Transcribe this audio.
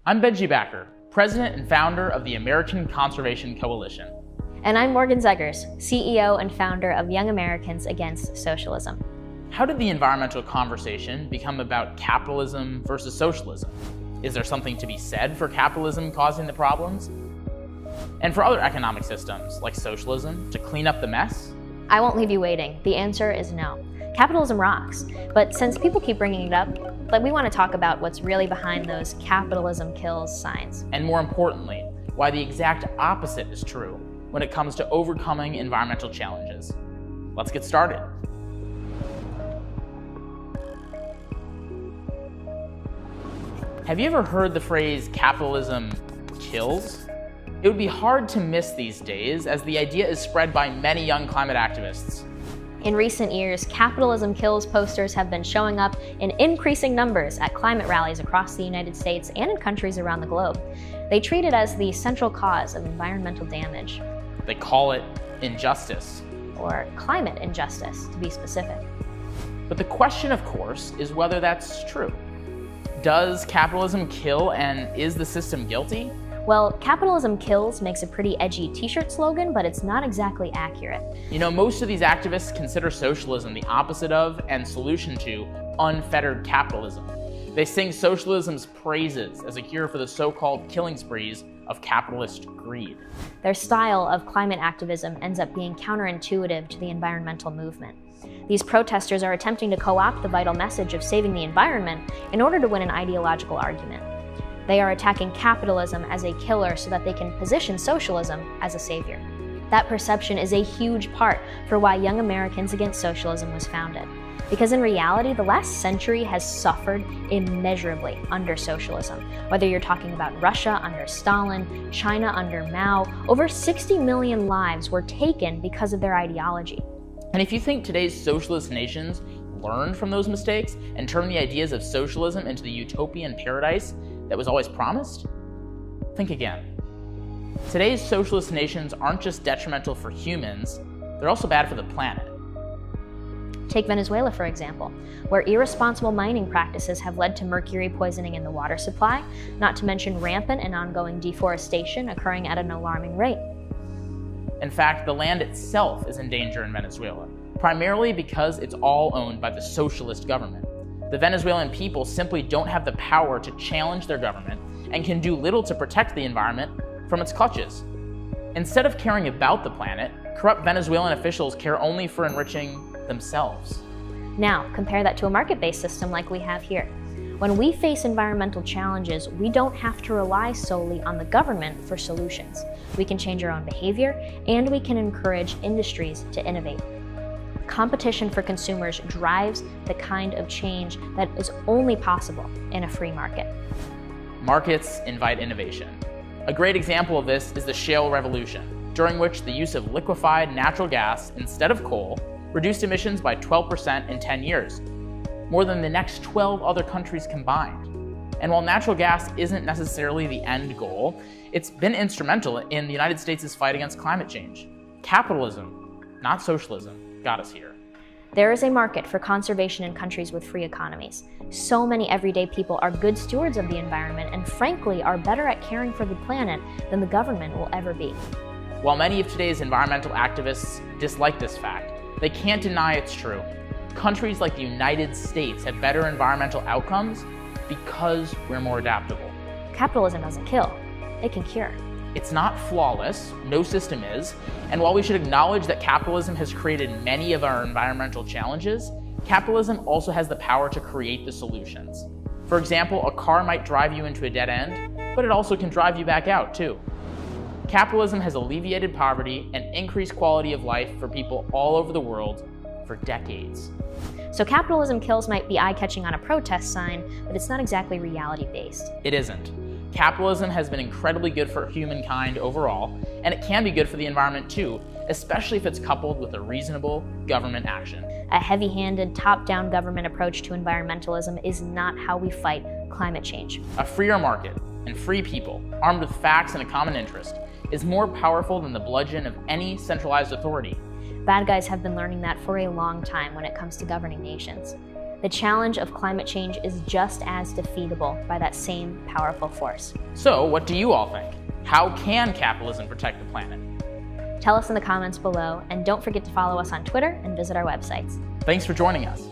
I'm Benji Backer, President and founder of the American Conservation Coalition. And I'm Morgan Zegers, CEO and founder of Young Americans Against Socialism. How did the environmental conversation become about capitalism versus socialism? Is there something to be said for capitalism causing the problems? And for other economic systems, like socialism, to clean up the mess? I won't leave you waiting. The answer is no. Capitalism rocks. But since people keep bringing it up, we want to talk about what's really behind those capitalism kills signs. And more importantly, why the exact opposite is true when it comes to overcoming environmental challenges. Let's get started. Have you ever heard the phrase capitalism kills? It would be hard to miss these days, as the idea is spread by many young climate activists. In recent years, capitalism kills posters have been showing up in increasing numbers at climate rallies across the United States and in countries around the globe. They treat it as the central cause of environmental damage. They call it injustice. Or climate injustice, to be specific. But the question, of course, is whether that's true. Does capitalism kill, and is the system guilty? Well, capitalism kills makes a pretty edgy t-shirt slogan, but it's not exactly accurate. You know, most of these activists consider socialism the opposite of and solution to unfettered capitalism. They sing socialism's praises as a cure for the so-called killing sprees of capitalist greed. Their style of climate activism ends up being counterintuitive to the environmental movement. These protesters are attempting to co-opt the vital message of saving the environment in order to win an ideological argument. They are attacking capitalism as a killer so that they can position socialism as a savior. That perception is a huge part for why Young Americans Against Socialism was founded. Because in reality, the last century has suffered immeasurably under socialism. Whether you're talking about Russia under Stalin, China under Mao, over 60 million lives were taken because of their ideology. And if you think today's socialist nations learned from those mistakes and turned the ideas of socialism into the utopian paradise that was always promised, think again. Today's socialist nations aren't just detrimental for humans, they're also bad for the planet. Take Venezuela, for example, where irresponsible mining practices have led to mercury poisoning in the water supply, not to mention rampant and ongoing deforestation occurring at an alarming rate. In fact, the land itself is in danger in Venezuela, primarily because it's all owned by the socialist government. The Venezuelan people simply don't have the power to challenge their government and can do little to protect the environment from its clutches. Instead of caring about the planet, corrupt Venezuelan officials care only for enriching themselves. Now, compare that to a market-based system like we have here. When we face environmental challenges, we don't have to rely solely on the government for solutions. We can change our own behavior, and we can encourage industries to innovate. Competition for consumers drives the kind of change that is only possible in a free market. Markets invite innovation. A great example of this is the shale revolution, during which the use of liquefied natural gas instead of coal reduced emissions by 12% in 10 years, more than the next 12 other countries combined. And while natural gas isn't necessarily the end goal, it's been instrumental in the United States' fight against climate change. Capitalism, not socialism, got us here. There is a market for conservation in countries with free economies. So many everyday people are good stewards of the environment and frankly are better at caring for the planet than the government will ever be. While many of today's environmental activists dislike this fact, they can't deny it's true. Countries like the United States have better environmental outcomes because we're more adaptable. Capitalism doesn't kill, it can cure. It's not flawless, no system is, and while we should acknowledge that capitalism has created many of our environmental challenges, capitalism also has the power to create the solutions. For example, a car might drive you into a dead end, but it also can drive you back out too. Capitalism has alleviated poverty and increased quality of life for people all over the world for decades. So capitalism kills might be eye-catching on a protest sign, but it's not exactly reality-based. It isn't. Capitalism has been incredibly good for humankind overall, and it can be good for the environment too, especially if it's coupled with a reasonable government action. A heavy-handed, top-down government approach to environmentalism is not how we fight climate change. A freer market and free people, armed with facts and a common interest, is more powerful than the bludgeon of any centralized authority. Bad guys have been learning that for a long time when it comes to governing nations. the challenge of climate change is just as defeatable by that same powerful force. So, what do you all think? How can capitalism protect the planet? Tell us in the comments below, and don't forget to follow us on Twitter and visit our websites. Thanks for joining us.